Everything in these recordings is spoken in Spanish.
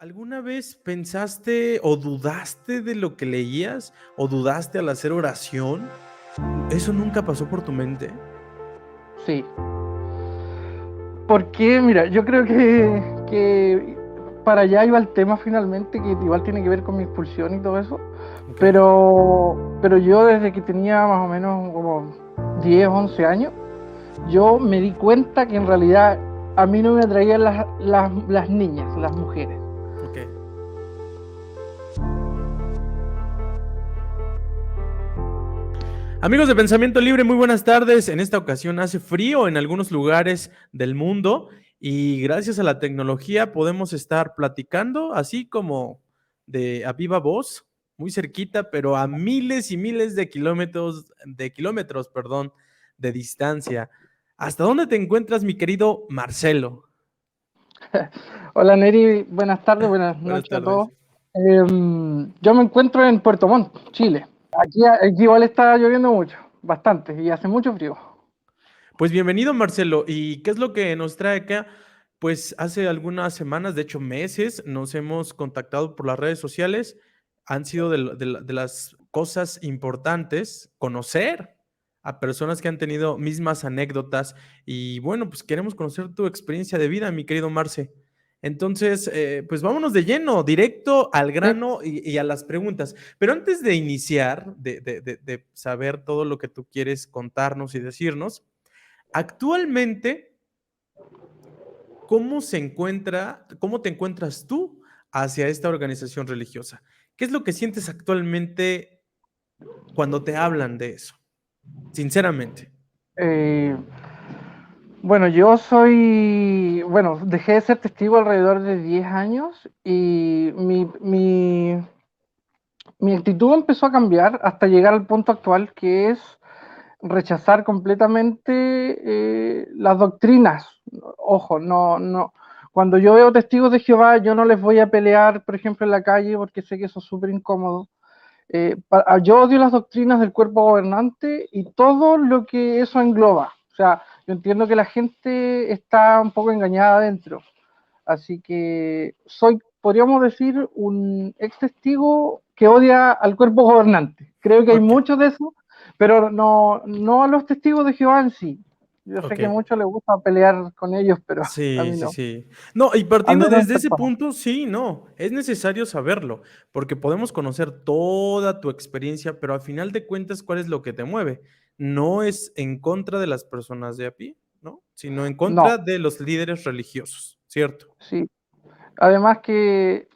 ¿Alguna vez pensaste o dudaste de lo que leías o dudaste al hacer oración? ¿Eso nunca pasó por tu mente? Sí, porque mira, yo creo que para allá iba el tema finalmente, que igual tiene que ver con mi expulsión y todo eso, Ok. pero yo desde que tenía más o menos como 10 11 años, yo me di cuenta que en realidad a mí no me atraían las niñas, las mujeres. Ok. Amigos de Pensamiento Libre, muy buenas tardes. En esta ocasión hace frío en algunos lugares del mundo y gracias a la tecnología podemos estar platicando así como de a viva voz, muy cerquita, pero a miles y miles de kilómetros, perdón, de distancia. ¿Hasta dónde te encuentras, mi querido Marcelo? Hola Neri, buenas tardes, buenas Buenas noches a tardes. todos. Yo me encuentro en Puerto Montt, Chile. Aquí igual está lloviendo mucho, bastante, y hace mucho frío. Pues bienvenido, Marcelo. ¿Y qué es lo que nos trae acá? Pues hace algunas semanas, de hecho meses, nos hemos contactado por las redes sociales. Han sido de las cosas importantes conocer a personas que han tenido mismas anécdotas y bueno, pues queremos conocer tu experiencia de vida, mi querido Marce. Entonces, pues vámonos de lleno, directo al Sí, grano y a las preguntas. Pero antes de iniciar, de saber todo lo que tú quieres contarnos y decirnos, actualmente, cómo te encuentras tú hacia esta organización religiosa? ¿Qué es lo que sientes actualmente cuando te hablan de eso? Sinceramente. eh, bueno, bueno, dejé de ser testigo alrededor de 10 años y mi actitud empezó a cambiar hasta llegar al punto actual, que es rechazar completamente las doctrinas. Ojo, no. Cuando yo veo testigos de Jehová, yo no les voy a pelear, por ejemplo, en la calle, porque sé que eso es súper incómodo. Yo odio las doctrinas del cuerpo gobernante y todo lo que eso engloba. O sea, yo entiendo que la gente está un poco engañada adentro. Así que podríamos decir, un ex testigo que odia al cuerpo gobernante. Creo que hay Ok, muchos de esos, pero no a los testigos de Jehová en sí. Yo sé ok. que a muchos les gusta pelear con ellos, pero a Sí, mí sí, no. sí. No, y Al partiendo menos en desde ese persona. punto, sí, no, es necesario saberlo, porque podemos conocer toda tu experiencia, pero al final de cuentas, ¿cuál es lo que te mueve? No es en contra de las personas de a pie, ¿no? Sino en No, contra de los líderes religiosos, ¿cierto? sí. Además que,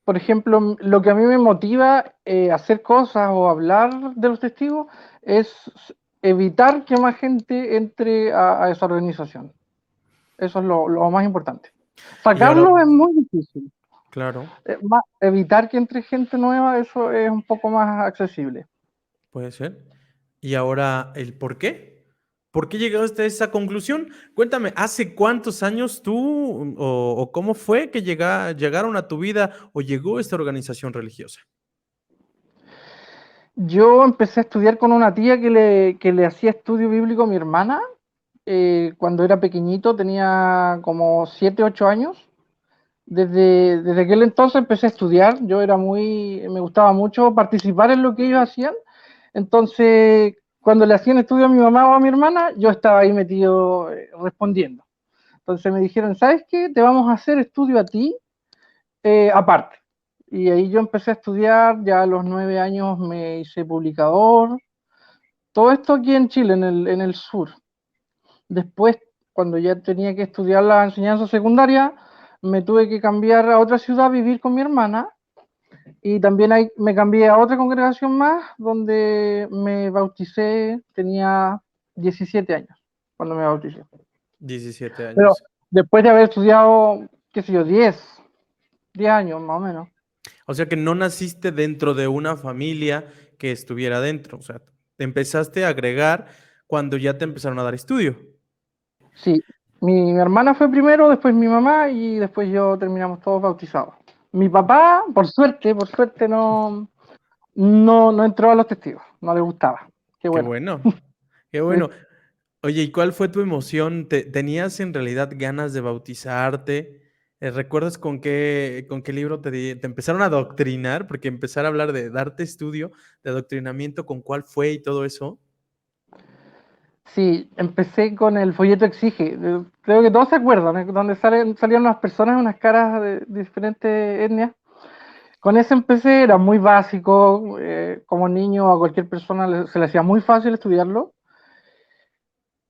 por ejemplo, lo que a mí me motiva a hacer cosas o hablar de los testigos es evitar que más gente entre a esa organización. Eso es lo más importante. Y ahora, Sacarlo es muy difícil. claro, Evitar que entre gente nueva, eso es un poco más accesible. puede ser. Y ahora, ¿el por qué? ¿Por qué llegaste a esa conclusión? Cuéntame, ¿hace cuántos años tú o cómo fue que llegaron a tu vida o llegó esta organización religiosa? Yo empecé a estudiar con una tía que le hacía estudio bíblico a mi hermana cuando era pequeñito, tenía como 7 8 años. Desde aquel entonces empecé a estudiar, me gustaba mucho participar en lo que ellos hacían, entonces cuando le hacían estudio a mi mamá o a mi hermana, yo estaba ahí metido respondiendo. Entonces me dijeron, ¿sabes qué? Te vamos a hacer estudio a ti aparte. Y ahí yo empecé a estudiar, ya a los 9 años me hice publicador, todo esto aquí en Chile, en el sur. Después, cuando ya tenía que estudiar la enseñanza secundaria, me tuve que cambiar a otra ciudad a vivir con mi hermana y también ahí me cambié a otra congregación más donde me bauticé, tenía 17 años cuando me bauticé. 17 Pero años. después de haber estudiado, qué sé yo, 10 años más o menos. O sea que no naciste dentro de una familia que estuviera dentro. O sea, te empezaste a agregar cuando ya te empezaron a dar estudio. Sí, mi hermana fue primero, después mi mamá y después yo terminamos todos bautizados. Mi papá, por suerte no entró a los testigos, no le gustaba. Qué Qué bueno. bueno, qué Sí. bueno. Oye, ¿y cuál fue tu emoción? ¿Tenías en realidad ganas de bautizarte? ¿Recuerdas con qué libro te empezaron a adoctrinar? Porque empezar a hablar de darte estudio, de adoctrinamiento, ¿con cuál fue y todo eso? Sí, empecé con el folleto Exige. Creo que todos se acuerdan, donde salían unas personas, unas caras de diferentes etnias. Con ese empecé, era muy básico. Como niño a cualquier persona se le hacía muy fácil estudiarlo.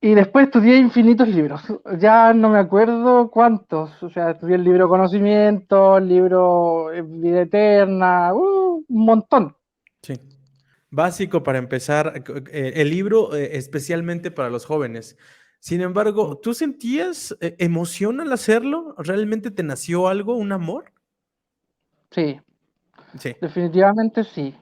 Y después estudié infinitos libros. Ya no me acuerdo cuántos. O sea, estudié el libro Conocimiento, el libro Vida Eterna, un montón. Sí. Básico para empezar, el libro especialmente para los jóvenes. Sin embargo, ¿tú sentías emoción al hacerlo? ¿Realmente te nació algo, un amor? Sí, Sí, definitivamente sí.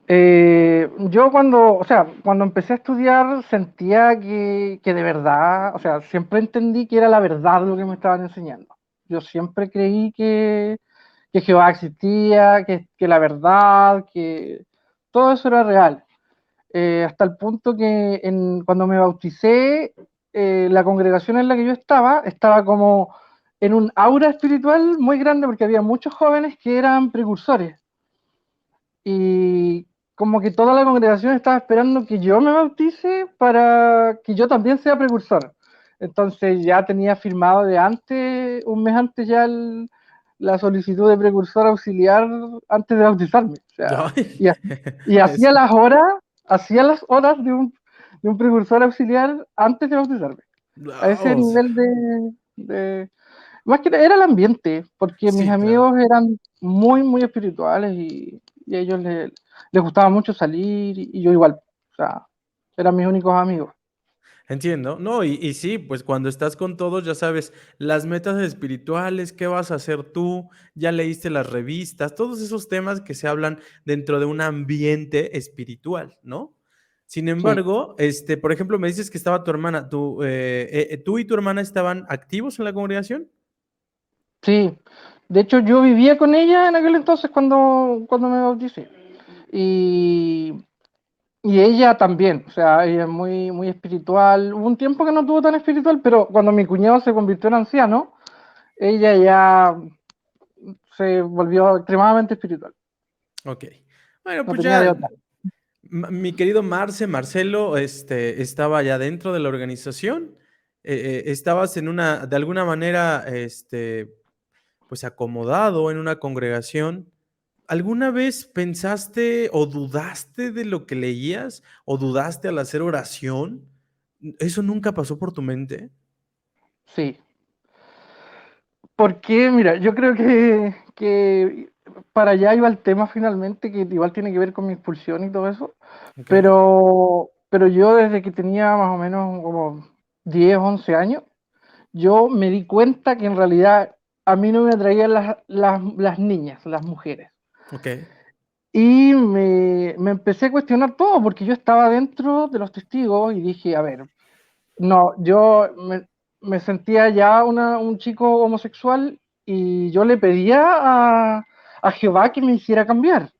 Yo o sea, cuando empecé a estudiar sentía que de verdad, o sea, siempre entendí que era la verdad lo que me estaban enseñando. Yo siempre creí que Jehová existía, que la verdad, que todo eso era real. Hasta el punto que cuando me bauticé, la congregación en la que yo estaba como en un aura espiritual muy grande porque había muchos jóvenes que eran precursores y como que toda la congregación estaba esperando que yo me bautice para que yo también sea precursor. Entonces ya tenía firmado de antes, un mes antes ya la solicitud de precursor auxiliar antes de bautizarme. O sea, ay, y eso. hacía las horas de un precursor auxiliar antes de bautizarme. A ese Wow, o sea, nivel más que nada era el ambiente, porque mis sí, claro. amigos eran muy, muy espirituales y a ellos les gustaba mucho salir y yo igual. O sea, eran mis únicos amigos. Entiendo. No, y sí, pues cuando estás con todos, ya sabes, las metas espirituales, qué vas a hacer tú, ya leíste las revistas, todos esos temas que se hablan dentro de un ambiente espiritual, ¿no? Sin Sí, embargo, por ejemplo, me dices que estaba tu hermana, ¿tú y tu hermana estaban activos en la congregación? sí. De hecho, yo vivía con ella en aquel entonces cuando me bauticé. Y, y ella también, o sea, ella es muy, muy espiritual. Hubo un tiempo que no tuvo tan espiritual, pero cuando mi cuñado se convirtió en anciano, ella ya se volvió extremadamente espiritual. Ok. Bueno, No pues tenía de ya, otra. mi querido Marcelo, estaba ya dentro de la organización. Estabas en de alguna manera, pues acomodado en una congregación. ¿Alguna vez pensaste o dudaste de lo que leías o dudaste al hacer oración? ¿Eso nunca pasó por tu mente? Sí, porque mira, yo creo que para allá iba el tema finalmente, que igual tiene que ver con mi expulsión y todo eso, Ok, pero yo desde que tenía más o menos como 10 11 años, yo me di cuenta que en realidad a mí no me atraían las niñas, las mujeres. ok, Y me empecé a cuestionar todo, porque yo estaba dentro de los testigos y dije, a ver, no, me sentía ya un chico homosexual y yo le pedía a Jehová que me hiciera cambiar.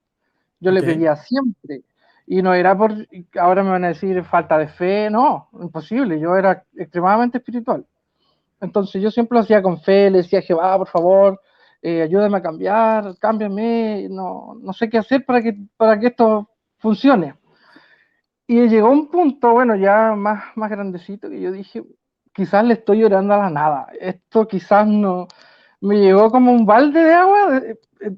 Yo le ok, pedía siempre. Y no era ahora me van a decir falta de fe, no, imposible. Yo era extremadamente espiritual. Entonces yo siempre lo hacía con fe, le decía a Jehová, por favor, ayúdame a cambiar, cámbiame, no sé qué hacer para que esto funcione. Y llegó un punto, bueno, ya más grandecito, que yo dije, quizás le estoy llorando a la nada. Esto quizás no. Me llegó como un balde de agua,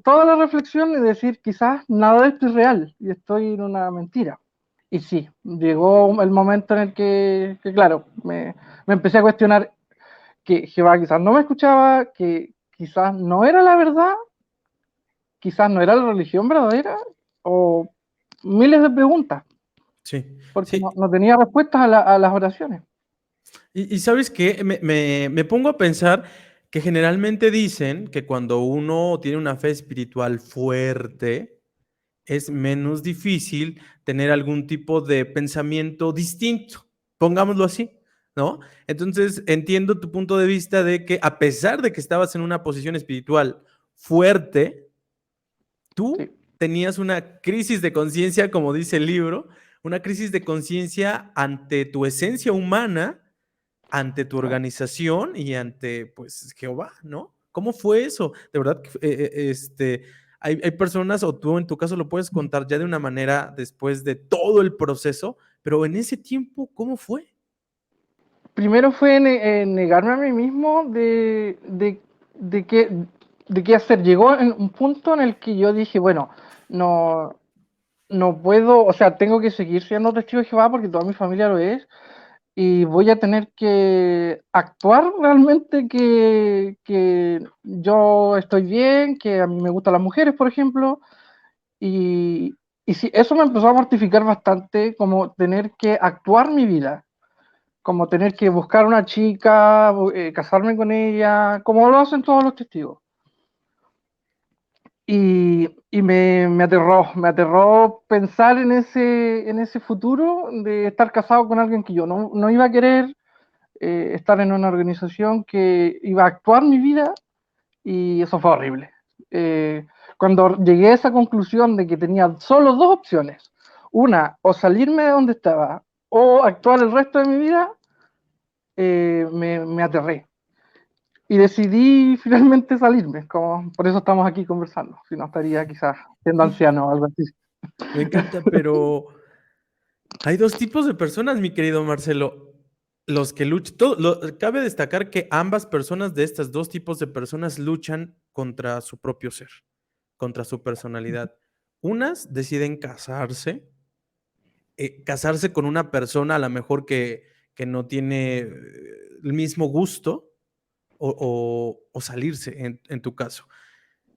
toda la reflexión y decir, quizás nada de esto es real y estoy en una mentira. Y sí, llegó el momento en el que claro, me empecé a cuestionar que Jehová quizás no me escuchaba, que quizás no era la verdad, quizás no era la religión verdadera, o miles de preguntas sí, porque sí. no tenía respuestas a las oraciones. Y sabes qué, me pongo a pensar que generalmente dicen que cuando uno tiene una fe espiritual fuerte, es menos difícil tener algún tipo de pensamiento distinto, pongámoslo así, ¿no? Entonces, entiendo tu punto de vista de que a pesar de que estabas en una posición espiritual fuerte, Sí, tú tenías una crisis de conciencia, como dice el libro, una crisis de conciencia ante tu esencia humana, ante tu claro. organización y ante, pues, Jehová, ¿no? ¿Cómo fue eso? De verdad que hay personas, o tú en tu caso lo puedes contar ya de una manera después de todo el proceso, pero en ese tiempo, ¿cómo fue? Primero fue negarme a mí mismo de qué hacer. Llegó en un punto en el que yo dije, bueno, no, no puedo, o sea, tengo que seguir siendo testigo de Jehová porque toda mi familia lo es, y voy a tener que actuar realmente que yo estoy bien, que a mí me gustan las mujeres, por ejemplo, y sí, eso me empezó a mortificar bastante, como tener que actuar mi vida, como tener que buscar una chica, casarme con ella, como lo hacen todos los testigos. Y me aterró pensar en ese futuro de estar casado con alguien que yo no iba a querer, estar en una organización que iba a actuar mi vida, y eso fue horrible. Eh, Cuando llegué a esa conclusión de que tenía solo dos opciones, una, o salirme de donde estaba, o actuar el resto de mi vida, me aterré. Y decidí finalmente salirme, como por eso estamos aquí conversando, si no estaría quizás siendo anciano o algo así. Me encanta, pero hay dos tipos de personas, mi querido Marcelo. Los que luchan, cabe destacar que ambas personas de estos dos tipos de personas luchan contra su propio ser, contra su personalidad. Unas deciden casarse con una persona a lo mejor que no tiene el mismo gusto o salirse en tu caso.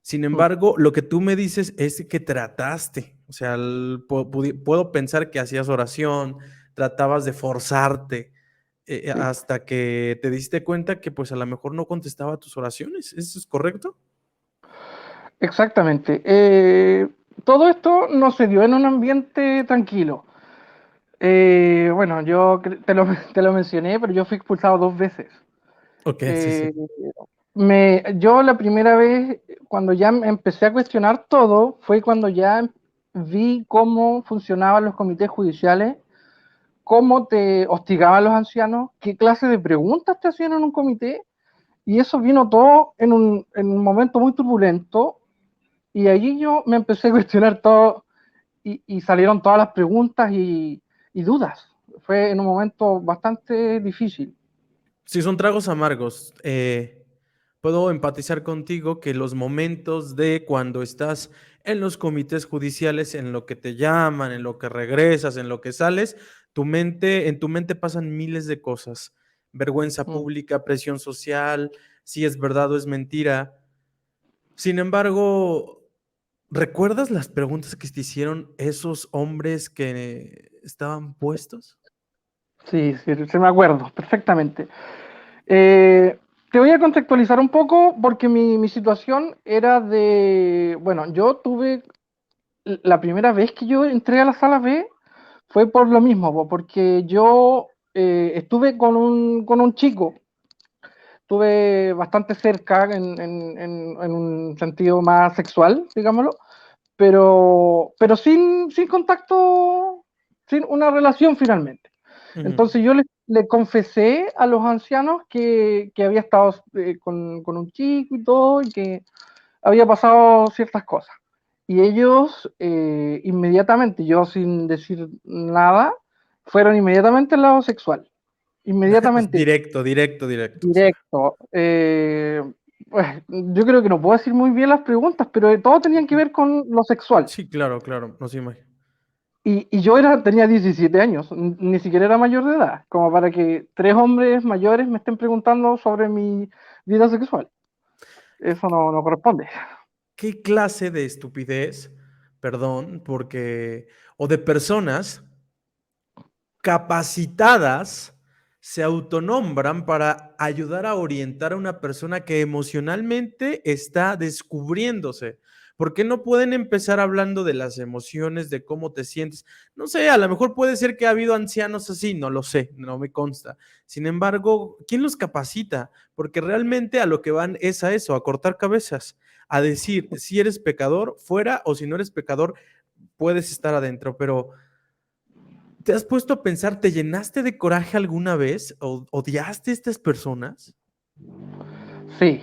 Sin embargo, lo que tú me dices es que trataste, o sea, puedo pensar que hacías oración, tratabas de forzarte Sí, hasta que te diste cuenta que pues a lo mejor no contestaba tus oraciones. ¿Eso es correcto? exactamente. Todo esto no se dio en un ambiente tranquilo. Bueno, te lo mencioné, pero yo fui expulsado dos veces. Ok, sí, Eh, sí. yo la primera vez, cuando ya empecé a cuestionar todo, fue cuando ya vi cómo funcionaban los comités judiciales, cómo te hostigaban los ancianos, qué clase de preguntas te hacían en un comité, y eso vino todo en un momento muy turbulento, y allí yo me empecé a cuestionar todo, y salieron todas las preguntas y dudas. Fue en un momento bastante difícil. Sí, son tragos amargos. Puedo empatizar contigo que los momentos de cuando estás en los comités judiciales, en lo que te llaman, en lo que regresas, en lo que sales, en tu mente pasan miles de cosas. Vergüenza Mm. pública, presión social, si es verdad o es mentira. Sin embargo, ¿recuerdas las preguntas que te hicieron esos hombres que estaban puestos? Sí, sí, sí, me acuerdo perfectamente. Eh, Te voy a contextualizar un poco porque mi situación era de, bueno, yo tuve, la primera vez que yo entré a la sala B fue por lo mismo, porque yo estuve con un chico, estuve bastante cerca en un sentido más sexual, digámoslo, pero sin contacto, sin una relación finalmente. Ujú. Entonces yo le confesé a los ancianos que había estado con un chico y todo, y que había pasado ciertas cosas. Y ellos inmediatamente, yo sin decir nada, fueron inmediatamente al lado sexual. Inmediatamente, Directo, directo, directo. O sea. directo. Pues, yo creo que no puedo decir muy bien las preguntas, pero todo tenían que ver con lo sexual. Sí, claro, claro, no se imagina. Y yo tenía 17 años, ni siquiera era mayor de edad, como para que tres hombres mayores me estén preguntando sobre mi vida sexual. Eso no corresponde. ¿Qué clase de estupidez, perdón, o de personas capacitadas se autonombran para ayudar a orientar a una persona que emocionalmente está descubriéndose? ¿Por qué no pueden empezar hablando de las emociones, de cómo te sientes? No sé, a lo mejor puede ser que ha habido ancianos así, no lo sé, no me consta. Sin embargo, ¿quién los capacita? Porque realmente a lo que van es a eso, a cortar cabezas, a decir si eres pecador, fuera, o si no eres pecador, puedes estar adentro. Pero ¿te has puesto a pensar, te llenaste de coraje alguna vez? ¿O odiaste a estas personas? Sí.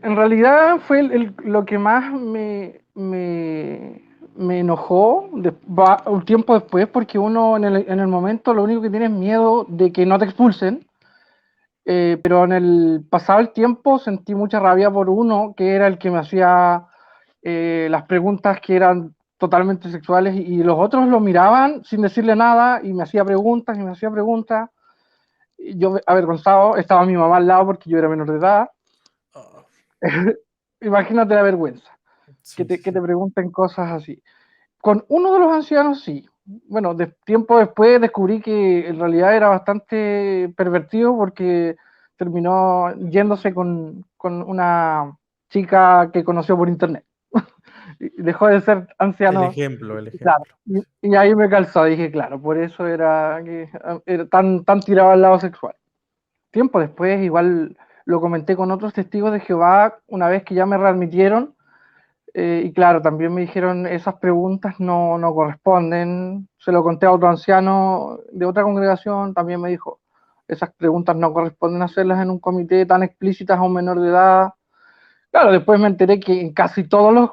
En realidad fue lo que más me enojó un tiempo después, porque uno en el momento lo único que tiene es miedo de que no te expulsen, pero en el pasado el tiempo sentí mucha rabia por uno que era el que me hacía las preguntas que eran totalmente sexuales y los otros lo miraban sin decirle nada y me hacía preguntas y me hacía preguntas. Y yo avergonzado, estaba mi mamá al lado porque yo era menor de edad. Ah, Imagínate la vergüenza, sí, sí, que te sí. pregunten cosas así. Con uno de los ancianos sí. Bueno, tiempo después descubrí que en realidad era bastante pervertido porque terminó yéndose con una chica que conoció por internet. Y dejó de ser El anciano, ejemplo, el claro. ejemplo. Y ahí me calzó, dije, claro, por eso era que era tan tirado al lado sexual. Tiempo después, igual lo comenté con otros testigos de Jehová, una vez que ya me readmitieron, y claro, también me dijeron, esas preguntas no corresponden. Se lo conté a otro anciano de otra congregación, también me dijo, esas preguntas no corresponden hacerlas en un comité tan explícitas a un menor de edad. Claro, después me enteré que en casi todos los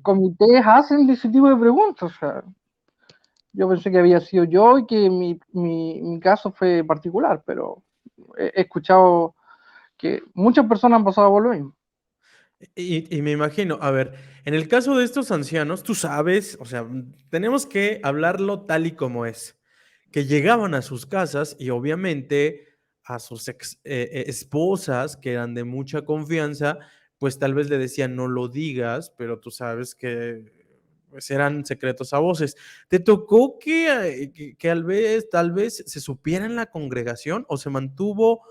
comités hacen ese tipo de preguntas. O sea, yo pensé que había sido yo y que mi caso fue particular, pero he escuchado que muchas personas han pasado por lo mismo. Y me imagino, a ver, en el caso de estos ancianos, tú sabes, o sea, tenemos que hablarlo tal y como es, que llegaban a sus casas y obviamente a sus esposas, que eran de mucha confianza, pues tal vez le decían no lo digas, pero tú sabes que pues eran secretos a voces. ¿Te tocó que tal vez se supiera en la congregación o se mantuvo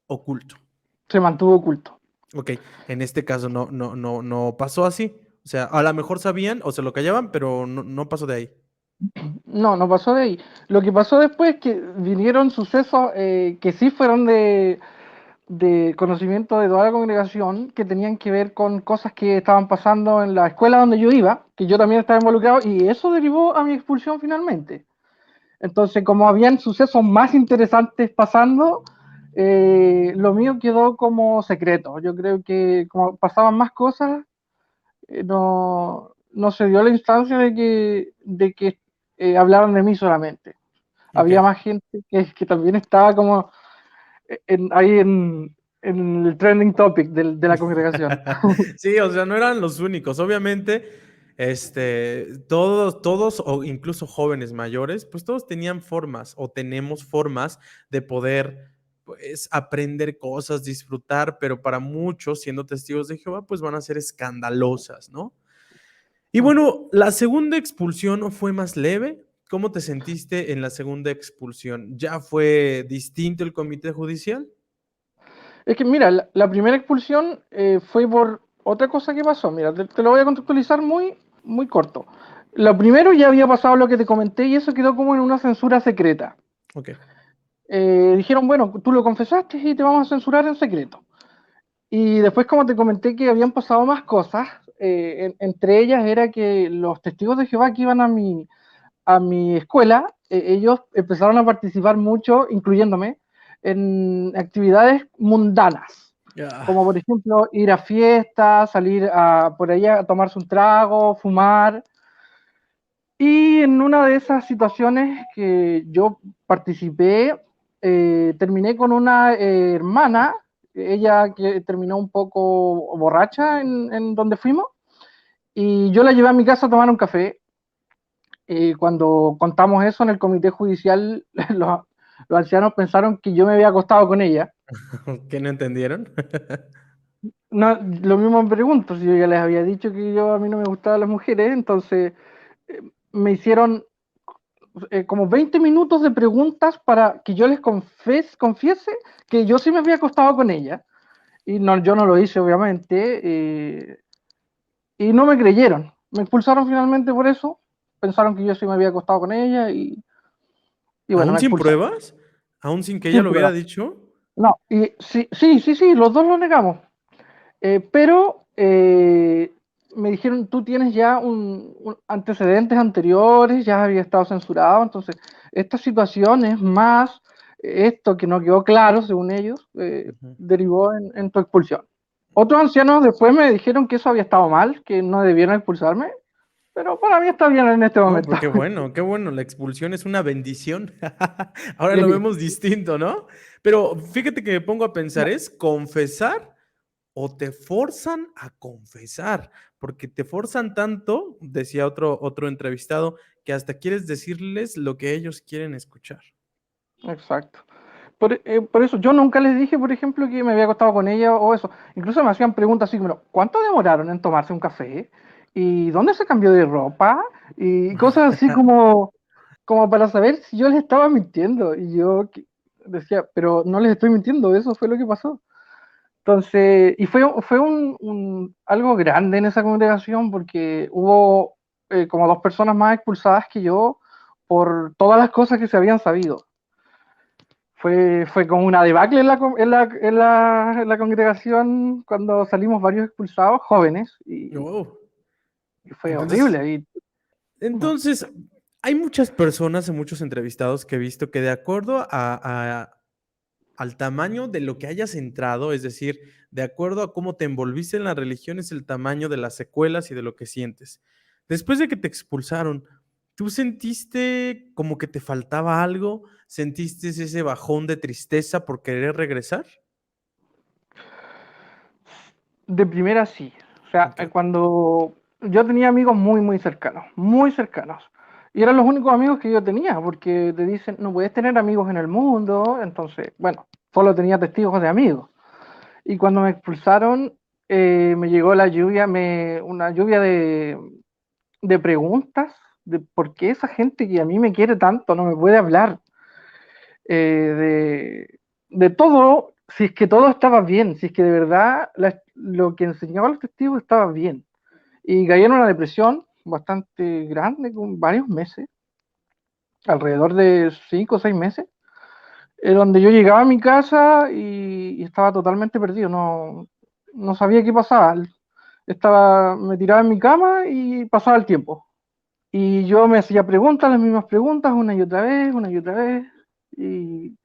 oculto? Se mantuvo oculto. Ok, en este caso no pasó así. O sea, a lo mejor sabían o se lo callaban, pero no pasó de ahí. No pasó de ahí. Lo que pasó después es que vinieron sucesos que sí fueron de conocimiento de toda la congregación, que tenían que ver con cosas que estaban pasando en la escuela donde yo iba, que yo también estaba involucrado, y eso derivó a mi expulsión finalmente. Entonces, como habían sucesos más interesantes pasando, lo mío quedó como secreto. Yo creo que como pasaban más cosas, no se dio la instancia de que hablaran de mí solamente. Ok. Había más gente que también estaba como ahí en el trending topic de la congregación. Sí, o sea, no eran los únicos. Obviamente, todos, o incluso jóvenes mayores, pues todos tenían formas o tenemos formas de poder, pues, aprender cosas, disfrutar, pero para muchos, siendo testigos de Jehová, pues van a ser escandalosas, ¿no? Y bueno, la segunda expulsión fue más leve. ¿Cómo te sentiste en la segunda expulsión? ¿Ya fue distinto el comité judicial? Es que mira, la primera expulsión fue por otra cosa que pasó. Mira, te lo voy a contextualizar muy corto. Lo primero ya había pasado lo que te comenté y eso quedó como en una censura secreta. Ok. Dijeron, bueno, tú lo confesaste y te vamos a censurar en secreto. Y después, como te comenté que habían pasado más cosas, entre ellas era que los testigos de Jehová que iban a mi escuela, ellos empezaron a participar mucho, incluyéndome, en actividades mundanas, Ya. como por ejemplo ir a fiestas, salir por ahí a tomarse un trago, fumar. Y en una de esas situaciones que yo participé, terminé con una hermana, ella que terminó un poco borracha en donde fuimos, y yo la llevé a mi casa a tomar un café. Cuando contamos eso en el comité judicial, los ancianos pensaron que yo me había acostado con ella. ¿Qué no entendieron? No, lo mismo me pregunto, si yo ya les había dicho que a mí no me gustaban las mujeres, entonces me hicieron como 20 minutos de preguntas para que yo les confiese que yo sí me había acostado con ella. Y no, yo no lo hice, obviamente, y no me creyeron. Me expulsaron finalmente por eso. Pensaron que yo sí me había acostado con ella y bueno, ¿Aún me sin expulsaron. pruebas? ¿Aún sin que ella Sin lo hubiera prueba. dicho? No, y sí, los dos lo negamos. Pero me dijeron, tú tienes ya antecedentes anteriores, ya había estado censurado, entonces estas situaciones más esto que no quedó claro, según ellos, Ujú. derivó en tu expulsión. Otros ancianos después me dijeron que eso había estado mal, que no debieron expulsarme, pero para mí está bien en este No, momento. pero qué bueno, la expulsión es una bendición. Ahora lo Sí. vemos distinto, ¿no? Pero fíjate que me pongo a pensar, No, ¿es confesar o te forzan a confesar? Porque te forzan tanto, decía otro entrevistado, que hasta quieres decirles lo que ellos quieren escuchar. exacto. Por eso yo nunca les dije, por ejemplo, que me había acostado con ella o eso. Incluso me hacían preguntas así como, ¿cuánto demoraron en tomarse un café? ¿Y dónde se cambió de ropa? Y cosas así como para saber si yo les estaba mintiendo. Y yo decía, pero no les estoy mintiendo, eso fue lo que pasó. Entonces, y fue algo grande en esa congregación porque hubo como 2 personas más expulsadas que yo por todas las cosas que se habían sabido. Fue como una debacle en la congregación cuando salimos varios expulsados, jóvenes, Oh, y fue entonces, horrible. entonces, hay muchas personas, muchos entrevistados que he visto que de acuerdo al tamaño de lo que hayas entrado, es decir, de acuerdo a cómo te envolviste en la religión, es el tamaño de las secuelas y de lo que sientes. Después de que te expulsaron, ¿tú sentiste como que te faltaba algo? ¿Sentiste ese bajón de tristeza por querer regresar? De primera sí. O sea, Ok. cuando yo tenía amigos muy, muy cercanos, muy cercanos. Y eran los únicos amigos que yo tenía, porque te dicen, no puedes tener amigos en el mundo. Entonces, bueno, solo tenía testigos de amigos. Y cuando me expulsaron, me llegó una lluvia de preguntas de por qué esa gente que a mí me quiere tanto no me puede hablar de todo, si es que todo estaba bien, si es que de verdad lo que enseñaban los testigos estaba bien. Y caí en una depresión bastante grande, con varios meses, alrededor de 5 o 6 meses, donde yo llegaba a mi casa y estaba totalmente perdido, no sabía qué pasaba. Me tiraba en mi cama y pasaba el tiempo. Y yo me hacía preguntas, las mismas preguntas, una y otra vez, y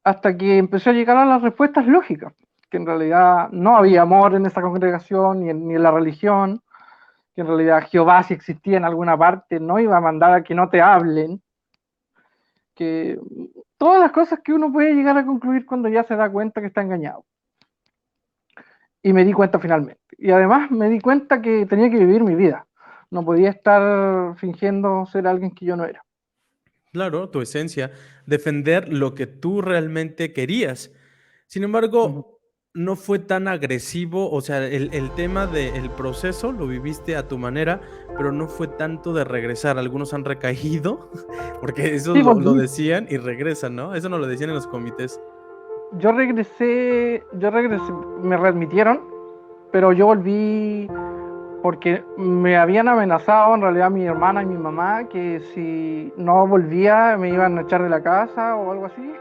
hasta que empecé a llegar a las respuestas lógicas, que en realidad no había amor en esa congregación ni en la religión, que en realidad Jehová, si existía en alguna parte, no iba a mandar a que no te hablen, que todas las cosas que uno puede llegar a concluir cuando ya se da cuenta que está engañado. Y me di cuenta finalmente. Y además me di cuenta que tenía que vivir mi vida. No podía estar fingiendo ser alguien que yo no era. Claro, tu esencia, defender lo que tú realmente querías. Sin Ujú. embargo, no fue tan agresivo, o sea, el tema del proceso lo viviste a tu manera, pero no fue tanto de regresar. Algunos han recaído, porque eso Sí, lo volví. decían y regresan, ¿no? Eso no lo decían en los comités. Yo regresé, me readmitieron, pero yo volví porque me habían amenazado en realidad mi hermana y mi mamá que si no volvía me iban a echar de la casa o algo así.